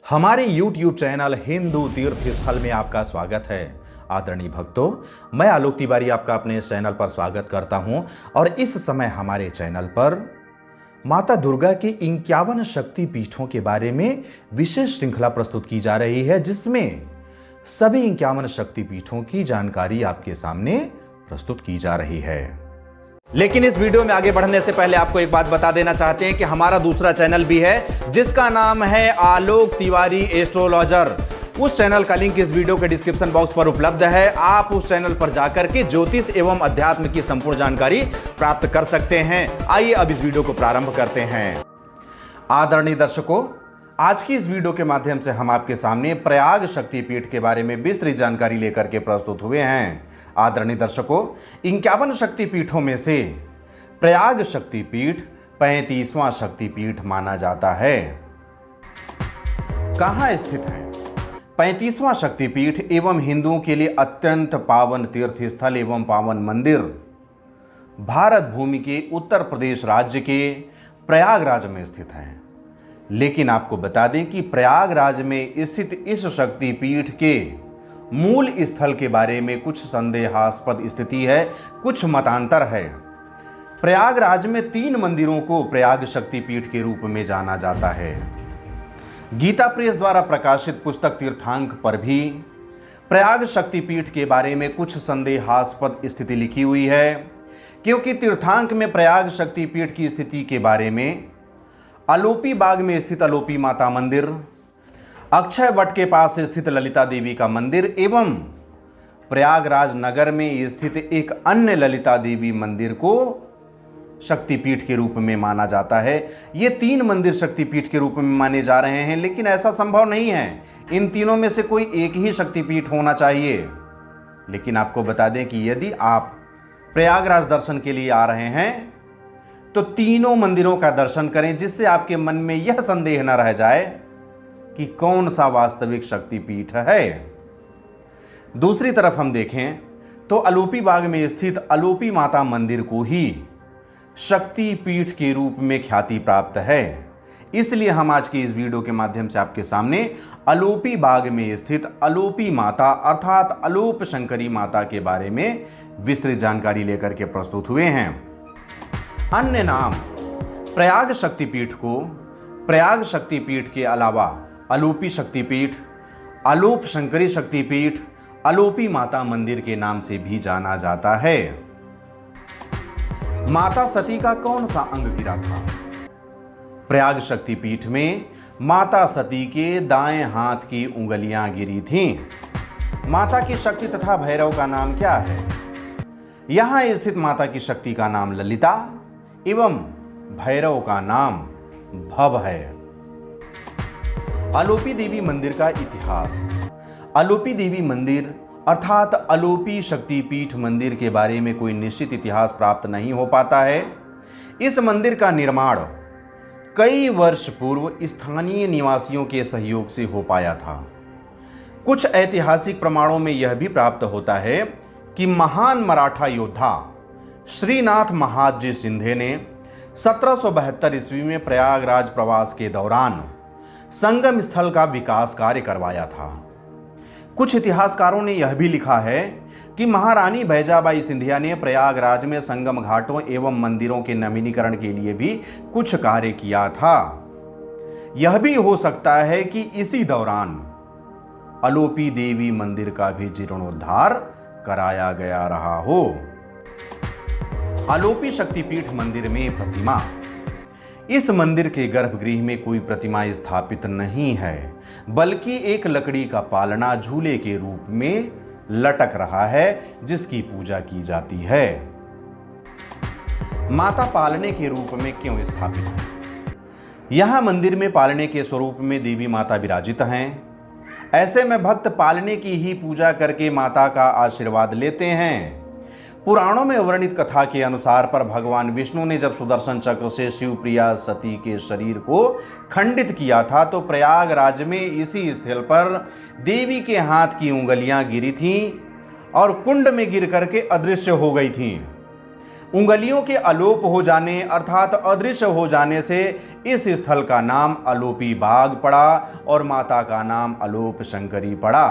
हमारे YouTube channel Hindu तीर्थ स्थल में आपका स्वागत है। आदरणीय भक्तों, मैं आलोक तिवारी आपका अपने चैनल पर स्वागत करता हूं और इस समय हमारे चैनल पर माता दुर्गा के 51 शक्ति पीठों के बारे में विशेष श्रृंखला प्रस्तुत की जा रही है, जिसमें सभी 51 शक्ति पीठों की जानकारी आपके सामने प्रस्तुत की जा रही है। लेकिन इस वीडियो में आगे बढ़ने से पहले आपको एक बात बता देना चाहते हैं कि हमारा दूसरा चैनल भी है, जिसका नाम है आलोक तिवारी एस्ट्रोलॉजर। उस चैनल का लिंक इस वीडियो के डिस्क्रिप्शन बॉक्स पर उपलब्ध है। आप उस चैनल पर जाकर के ज्योतिष एवं अध्यात्म की संपूर्ण जानकारी प्राप्त कर सकते हैं। आइए अब इस वीडियो को प्रारंभ करते हैं। आदरणीय दर्शकों, आज की इस वीडियो के माध्यम से हम आपके सामने प्रयाग शक्तिपीठ के बारे में विस्तृत जानकारी लेकर के प्रस्तुत हुए हैं। आदरणीय दर्शकों, 51 शक्तिपीठों में से प्रयाग शक्तिपीठ 35वां शक्तिपीठ माना जाता है। कहां स्थित है 35वां शक्तिपीठ एवं हिंदुओं के लिए अत्यंत पावन तीर्थ स्थल एवं पावन मंदिर भारत भूमि के उत्तर प्रदेश राज्य के प्रयागराज में स्थित है। लेकिन आपको बता दें कि प्रयागराज में स्थित इस शक्तिपीठ के मूल स्थल के बारे में कुछ संदेहास्पद स्थिति है, कुछ मतांतर है। प्रयागराज में 3 मंदिरों को प्रयाग शक्तिपीठ के रूप में जाना जाता है। गीता प्रेस द्वारा प्रकाशित पुस्तक तीर्थांक पर भी प्रयाग शक्तिपीठ के बारे में कुछ संदेहास्पद स्थिति लिखी हुई है, क्योंकि तीर्थांक में प्रयाग शक्तिपीठ की स्थिति के बारे में अलोपी बाग में स्थित अलोपी माता मंदिर, अक्षय वट के पास स्थित ललिता देवी का मंदिर एवं प्रयागराज नगर में स्थित एक अन्य ललिता देवी मंदिर को शक्तिपीठ के रूप में माना जाता है। ये 3 मंदिर शक्तिपीठ के रूप में माने जा रहे हैं, लेकिन ऐसा संभव नहीं है। इन तीनों में से कोई एक ही शक्तिपीठ होना चाहिए। लेकिन आपको बता दें कि यदि आप प्रयागराज दर्शन के लिए आ रहे हैं तो तीनों मंदिरों का दर्शन करें, जिससे आपके मन में यह संदेह न रह जाए कि कौन सा वास्तविक शक्तिपीठ है। दूसरी तरफ हम देखें तो अलोपी बाग में स्थित अलोपी माता मंदिर को ही शक्तिपीठ के रूप में ख्याति प्राप्त है। इसलिए हम आज की इस वीडियो के माध्यम से आपके सामने अलोपी बाग में स्थित अलोपी माता अर्थात अलोप शंकरी माता के बारे में विस्तृत जानकारी लेकर के प्रस्तुत हुए हैं। अन्य नाम प्रयाग शक्तिपीठ को प्रयाग शक्तिपीठ के अलावा अलोपी शक्तिपीठ, अलोप शंकरी शक्तिपीठ, अलोपी माता मंदिर के नाम से भी जाना जाता है। माता सती का कौन सा अंग गिरा था? प्रयाग शक्तिपीठ में माता सती के दाएं हाथ की उंगलियां गिरी थीं। माता की शक्ति तथा भैरव का नाम क्या है? यहां स्थित माता की शक्ति का नाम ललिता एवं भैरव का नाम भव है। अलोपी देवी मंदिर का इतिहास। अलोपी देवी मंदिर अर्थात अलोपी शक्तिपीठ मंदिर के बारे में कोई निश्चित इतिहास प्राप्त नहीं हो पाता है। इस मंदिर का निर्माण कई वर्ष पूर्व स्थानीय निवासियों के सहयोग से हो पाया था। कुछ ऐतिहासिक प्रमाणों में यह भी प्राप्त होता है कि महान मराठा योद्धा श्रीनाथ महादजी शिंदे ने 1772 ईस्वी में प्रयागराज प्रवास के दौरान संगम स्थल का विकास कार्य करवाया था। कुछ इतिहासकारों ने यह भी लिखा है कि महारानी भैजाबाई सिंधिया ने प्रयागराज में संगम घाटों एवं मंदिरों के नवीनीकरण के लिए भी कुछ कार्य किया था। यह भी हो सकता है कि इसी दौरान अलोपी देवी मंदिर का भी जीर्णोद्धार कराया गया रहा हो। अलोपी शक्तिपीठ मंदिर में प्रतिमा। इस मंदिर के गर्भगृह में कोई प्रतिमा स्थापित नहीं है, बल्कि एक लकड़ी का पालना झूले के रूप में लटक रहा है, जिसकी पूजा की जाती है। माता पालने के रूप में क्यों स्थापित है? यहां मंदिर में पालने के स्वरूप में देवी माता विराजित हैं। ऐसे में भक्त पालने की ही पूजा करके माता का आशीर्वाद लेते हैं। पुराणों में वर्णित कथा के अनुसार पर भगवान विष्णु ने जब सुदर्शन चक्र से शिवप्रिया सती के शरीर को खंडित किया था, तो प्रयागराज में इसी स्थल पर देवी के हाथ की उंगलियां गिरी थीं और कुंड में गिर करके अदृश्य हो गई थीं। उंगलियों के अलोप हो जाने अर्थात अदृश्य हो जाने से इस स्थल का नाम अलोपी बाग पड़ा और माता का नाम अलोप शंकरी पड़ा।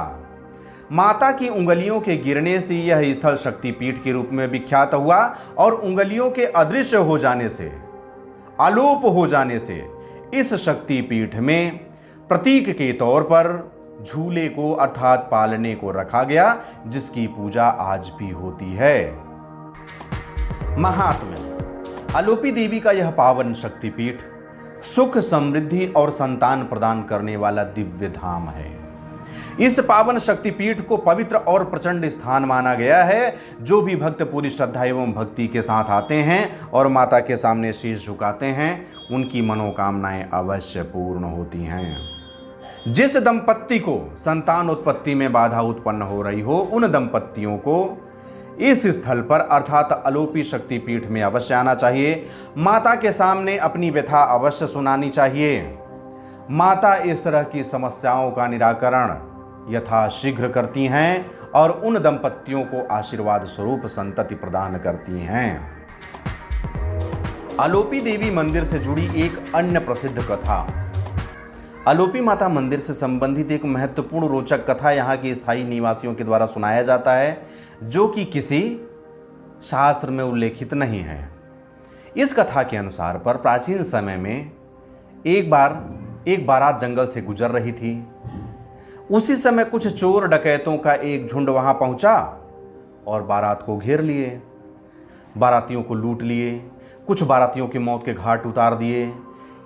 माता की उंगलियों के गिरने से यह स्थल शक्तिपीठ के रूप में विख्यात हुआ और उंगलियों के अदृश्य हो जाने से, अलोप हो जाने से इस शक्तिपीठ में प्रतीक के तौर पर झूले को अर्थात पालने को रखा गया, जिसकी पूजा आज भी होती है। महात्म्य। अलोपी देवी का यह पावन शक्तिपीठ सुख, समृद्धि और संतान प्रदान करने वाला दिव्य धाम है। इस पावन शक्तिपीठ को पवित्र और प्रचंड स्थान माना गया है। जो भी भक्त पूरी श्रद्धा एवं भक्ति के साथ आते हैं और माता के सामने शीश झुकाते हैं, उनकी मनोकामनाएं अवश्य पूर्ण होती हैं। जिस दंपत्ति को संतान उत्पत्ति में बाधा उत्पन्न हो रही हो, उन दंपत्तियों को इस स्थल पर अर्थात अलोपी शक्तिपीठ में अवश्य आना चाहिए। माता के सामने अपनी व्यथा अवश्य सुनानी चाहिए। माता इस तरह की समस्याओं का निराकरण यथाशीघ्र करती हैं और उन दंपत्तियों को आशीर्वाद स्वरूप संतति प्रदान करती हैं। अलोपी देवी मंदिर से जुड़ी एक अन्य प्रसिद्ध कथा। अलोपी माता मंदिर से संबंधित एक महत्वपूर्ण रोचक कथा यहाँ के स्थायी निवासियों के द्वारा सुनाया जाता है, जो कि किसी शास्त्र में उल्लेखित नहीं है। इस कथा के अनुसार पर प्राचीन समय में एक बारात जंगल से गुजर रही थी। उसी समय कुछ चोर डकैतों का एक झुंड वहां पहुंचा और बारात को घेर लिए, बारातियों को लूट लिए, कुछ बारातियों की मौत के घाट उतार दिए।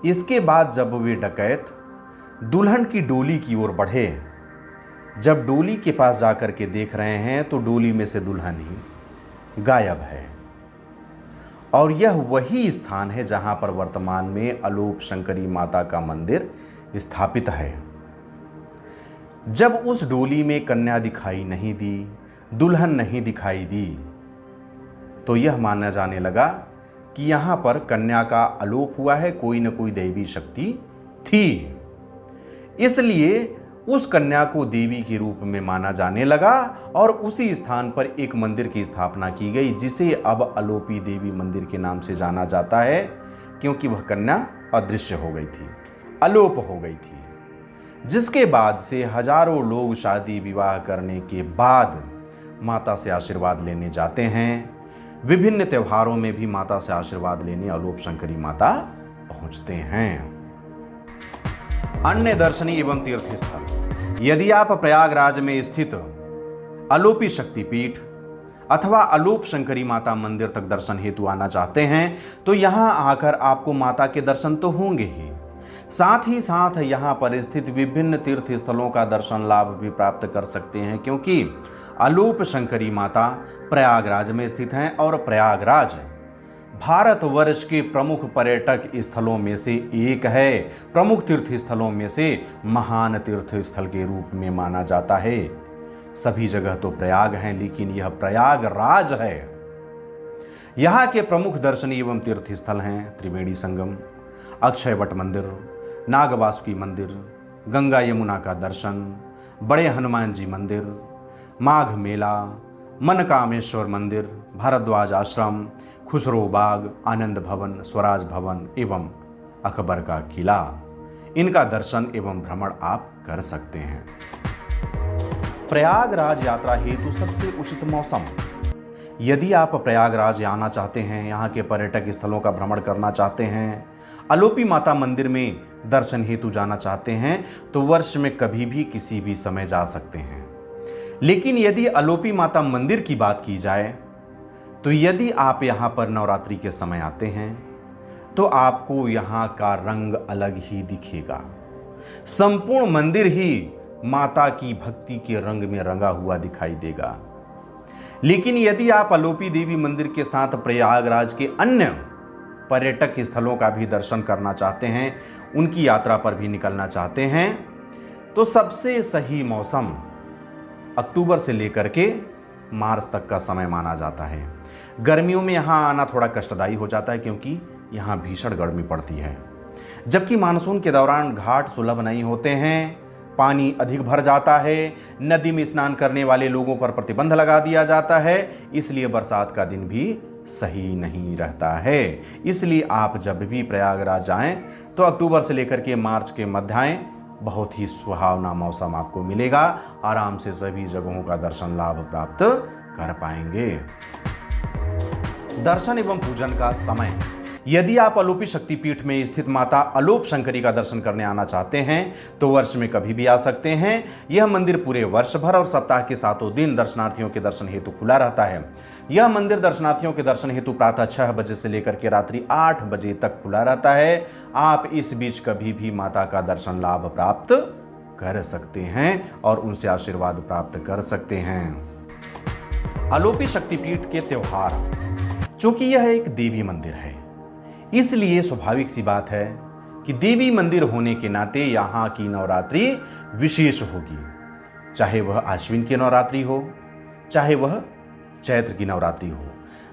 इसके बाद जब वे डकैत दुल्हन की डोली की ओर बढ़े, जब डोली के पास जाकर के देख रहे हैं तो डोली में से दुल्हन ही गायब है। और यह वही स्थान है जहां पर वर्तमान में अलोप शंकरी माता का मंदिर स्थापित है। जब उस डोली में कन्या दिखाई नहीं दी, दुल्हन नहीं दिखाई दी, तो यह माना जाने लगा कि यहां पर कन्या का अलोप हुआ है, कोई न कोई दैवी शक्ति थी। इसलिए उस कन्या को देवी के रूप में माना जाने लगा और उसी स्थान पर एक मंदिर की स्थापना की गई, जिसे अब अलोपी देवी मंदिर के नाम से जाना जाता है, क्योंकि वह कन्या अदृश्य हो गई थी, अलोप हो गई थी। जिसके बाद से हजारों लोग शादी विवाह करने के बाद माता से आशीर्वाद लेने जाते हैं। विभिन्न त्योहारों में भी माता से आशीर्वाद लेने अलोप शंकरी माता पहुंचते हैं। अन्य दर्शनीय एवं तीर्थ स्थल। यदि आप प्रयागराज में स्थित अलोपी शक्तिपीठ अथवा अलोप शंकरी माता मंदिर तक दर्शन हेतु आना चाहते हैं, तो यहां आकर आपको माता के दर्शन तो होंगे ही, साथ ही साथ यहां पर स्थित विभिन्न तीर्थ स्थलों का दर्शन लाभ भी प्राप्त कर सकते हैं, क्योंकि अलोप शंकरी माता प्रयागराज में स्थित हैं और प्रयागराज भारतवर्ष के प्रमुख पर्यटक स्थलों में से एक है। प्रमुख तीर्थ स्थलों में से महान तीर्थ स्थल के रूप में माना जाता है। सभी जगह तो प्रयाग हैं, लेकिन यह प्रयागराज है। यहाँ के प्रमुख दर्शनीय एवं तीर्थ स्थल हैं त्रिवेणी संगम, अक्षयवट मंदिर, नागवासुकी मंदिर, गंगा यमुना का दर्शन, बड़े हनुमान जी मंदिर, माघ मेला, मनकामेश्वर मंदिर, भारद्वाज आश्रम, खुसरो बाग, आनंद भवन, स्वराज भवन एवं अकबर का किला। इनका दर्शन एवं भ्रमण आप कर सकते हैं। प्रयागराज यात्रा हेतु सबसे उचित मौसम। यदि आप प्रयागराज आना चाहते हैं, यहाँ के पर्यटक स्थलों का भ्रमण करना चाहते हैं, अलोपी माता मंदिर में दर्शन हेतु जाना चाहते हैं, तो वर्ष में कभी भी किसी भी समय जा सकते हैं। लेकिन यदि अलोपी माता मंदिर की बात की जाए, तो यदि आप यहाँ पर नवरात्रि के समय आते हैं तो आपको यहाँ का रंग अलग ही दिखेगा। संपूर्ण मंदिर ही माता की भक्ति के रंग में रंगा हुआ दिखाई देगा। लेकिन यदि आप अलोपी देवी मंदिर के साथ प्रयागराज के अन्य पर्यटक स्थलों का भी दर्शन करना चाहते हैं, उनकी यात्रा पर भी निकलना चाहते हैं, तो सबसे सही मौसम अक्टूबर से लेकर के मार्च तक का समय माना जाता है। गर्मियों में यहाँ आना थोड़ा कष्टदायी हो जाता है, क्योंकि यहाँ भीषण गर्मी पड़ती है। जबकि मानसून के दौरान घाट सुलभ नहीं होते हैं, पानी अधिक भर जाता है, नदी में स्नान करने वाले लोगों पर प्रतिबंध लगा दिया जाता है, इसलिए बरसात का दिन भी सही नहीं रहता है। इसलिए आप जब भी प्रयागराज जाएं तो अक्टूबर से लेकर के मार्च के मध्य आएं, बहुत ही सुहावना मौसम आपको मिलेगा, आराम से सभी जगहों का दर्शन लाभ प्राप्त कर पाएंगे। दर्शन एवं पूजन का समय। यदि आप अलोपी शक्तिपीठ में स्थित माता अलोप शंकरी का दर्शन करने आना चाहते हैं तो वर्ष में कभी भी आ सकते हैं। यह मंदिर पूरे वर्ष भर और सप्ताह के 7 दिन दर्शनार्थियों के दर्शन हेतु खुला रहता है। यह मंदिर दर्शनार्थियों के दर्शन हेतु प्रातः 6 बजे से लेकर के रात्रि 8 बजे तक खुला रहता है। आप इस बीच कभी भी माता का दर्शन लाभ प्राप्त कर सकते हैं और उनसे आशीर्वाद प्राप्त कर सकते हैं। अलोपी शक्तिपीठ के त्योहार। चूंकि यह एक देवी मंदिर है, इसलिए स्वाभाविक सी बात है कि देवी मंदिर होने के नाते यहाँ की नवरात्रि विशेष होगी। चाहे वह आश्विन की नवरात्रि हो, चाहे वह चैत्र की नवरात्रि हो,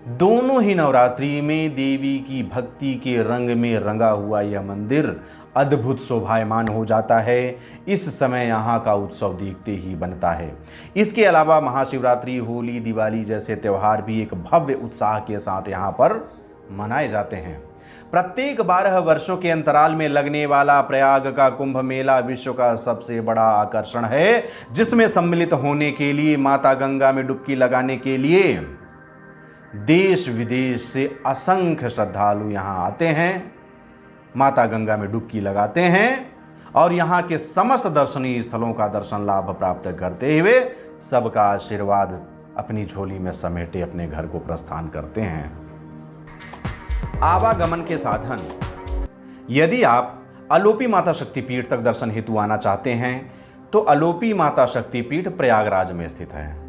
दोनों ही नवरात्रि में देवी की भक्ति के रंग में रंगा हुआ यह मंदिर अद्भुत शोभायमान हो जाता है। इस समय यहाँ का उत्सव देखते ही बनता है। इसके अलावा महाशिवरात्रि, होली, दिवाली जैसे त्यौहार भी एक भव्य उत्साह के साथ यहाँ पर मनाए जाते हैं। प्रत्येक 12 वर्षों के अंतराल में लगने वाला प्रयाग का कुंभ मेला विश्व का सबसे बड़ा आकर्षण है, जिसमें सम्मिलित होने के लिए माता गंगा में डुबकी लगाने के लिए देश विदेश से असंख्य श्रद्धालु यहां आते हैं, माता गंगा में डुबकी लगाते हैं और यहां के समस्त दर्शनीय स्थलों का दर्शन लाभ प्राप्त करते हुए सबका आशीर्वाद अपनी झोली में समेटे अपने घर को प्रस्थान करते हैं। आवागमन के साधन। यदि आप अलोपी माता शक्तिपीठ तक दर्शन हेतु आना चाहते हैं तो अलोपी माता शक्तिपीठ प्रयागराज में स्थित है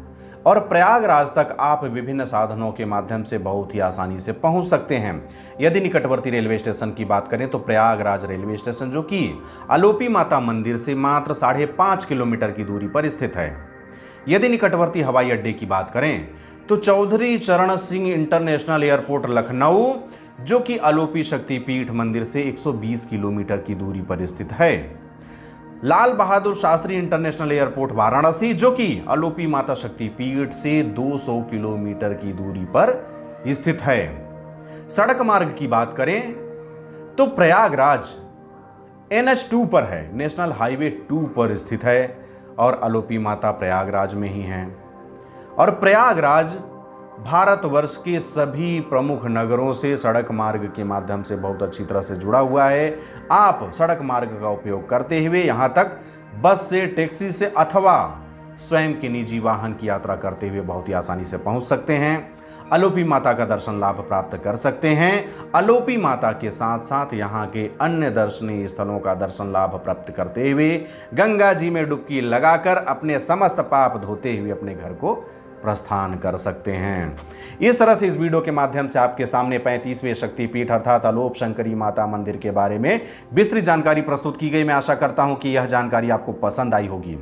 और प्रयागराज तक आप विभिन्न साधनों के माध्यम से बहुत ही आसानी से पहुंच सकते हैं। यदि निकटवर्ती रेलवे स्टेशन की बात करें तो प्रयागराज रेलवे स्टेशन, जो कि अलोपी माता मंदिर से मात्र 5.5 किलोमीटर की दूरी पर स्थित है। यदि निकटवर्ती हवाई अड्डे की बात करें तो चौधरी चरण सिंह इंटरनेशनल एयरपोर्ट लखनऊ, जो कि अलोपी शक्तिपीठ मंदिर से 120 किलोमीटर की दूरी पर स्थित है। लाल बहादुर शास्त्री इंटरनेशनल एयरपोर्ट वाराणसी, जो कि अलोपी माता शक्तिपीठ से 200 किलोमीटर की दूरी पर स्थित है। सड़क मार्ग की बात करें तो प्रयागराज NH2 पर है, नेशनल हाईवे 2 पर स्थित है और अलोपी माता प्रयागराज में ही है। और प्रयागराज भारतवर्ष के सभी प्रमुख नगरों से सड़क मार्ग के माध्यम से बहुत अच्छी तरह से जुड़ा हुआ है। आप सड़क मार्ग का उपयोग करते हुए यहाँ तक बस से, टैक्सी से अथवा स्वयं के निजी वाहन की यात्रा करते हुए बहुत ही आसानी से पहुँच सकते हैं। अलोपी माता का दर्शन लाभ प्राप्त कर सकते हैं। अलोपी माता के साथ साथ यहाँ के अन्य दर्शनीय स्थलों का दर्शन लाभ प्राप्त करते हुए गंगा जी में डुबकी लगाकर अपने समस्त पाप धोते हुए अपने घर को प्रस्थान कर सकते हैं। इस तरह से इस वीडियो के माध्यम से आपके सामने 35वें शक्तिपीठ अर्थात अलोप शंकरी माता मंदिर के बारे में विस्तृत जानकारी प्रस्तुत की गई। मैं आशा करता हूं कि यह जानकारी आपको पसंद आई होगी।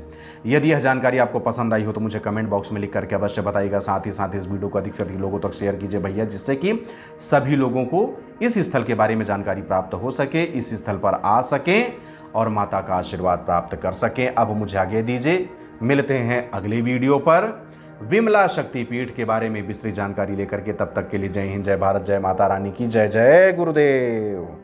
यदि यह जानकारी आपको पसंद आई हो तो मुझे कमेंट बॉक्स में लिख करके अवश्य बताइएगा। साथ ही इस वीडियो को अधिक से अधिक लोगों तक शेयर कीजिए भैया, जिससे कि सभी लोगों को इस स्थल के बारे में जानकारी प्राप्त हो सके, इस स्थल पर आ सकें और माता का आशीर्वाद प्राप्त कर सकें। अब मुझे आगे दीजिए, मिलते हैं अगली वीडियो पर विमला शक्तिपीठ के बारे में विस्तृत जानकारी लेकर के। तब तक के लिए जय हिंद, जय भारत, जय माता रानी की जय। जय गुरुदेव।